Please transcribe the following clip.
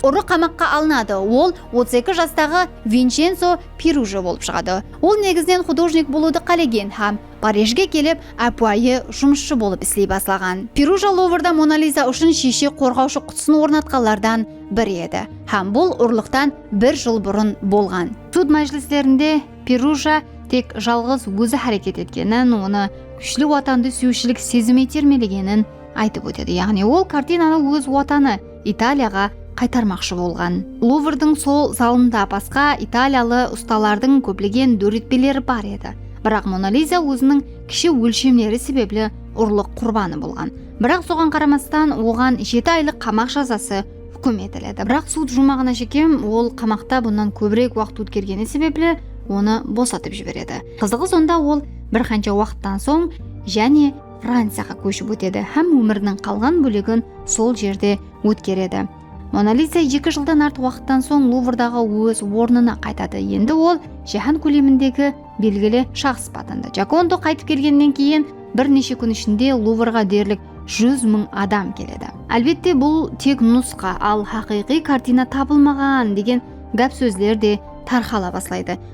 ұры қамаққа алынады. Ол 32 жастағы Винченцо Перужа болып шығады. Ол негізінен художник болуды қалеген һәм Парижге келіп, апайы жұмысшы болып істей бастаған. Перужа Луврда Мона Лиза үшін шеше қорғаушы құтысын орнатқанlardan бірі еді. Һәм бұл ұрлықтан 1 жыл бұрын болған. Суд мәжілістерінде Перужа тек жалғыз өзі харекет еткенін, оны күшлі ватанды сүйушілік сезімі итермелегенін айтып өтеді. Яғни ол картинаны өз ватаны Италияға қайтармақшы болған. Луврдың сол залында басқа италиялы ұсталардың көптеген дөретпелері бар еді. Бірақ Мона Лиза өзінің кіші өлшемдері себеплі ұрлық құрбаны болған. Бірақ соған қарамастан оған 7 айлық қамақ жазасы үкім етіледі. Бірақ суд жұмағына шекем, ол қамақта бұнан көбірек уақыт өткергені себеплі оны босатып жібереді. Қызығы сонда ол бір қанша уақыттан соң және Францияға көшіп өтеді һәм өмірінің қалған бөлігін сол жерде өткереді. Мона Лиза 2 жылдан артық уақыттан соң Луврдағы өз орнына қайтады. Енді ол жаһан көлеміндегі белгілі шахс атанды. Джакондо қайтып келгеннен кейін бірнеше күн ішінде Луврға дерлік 100 000 адам келеді. Әлбетте бұл тек нұсқа, ал хақиқи картина табылмаған деген гәп сөздер де тарқала бастайды.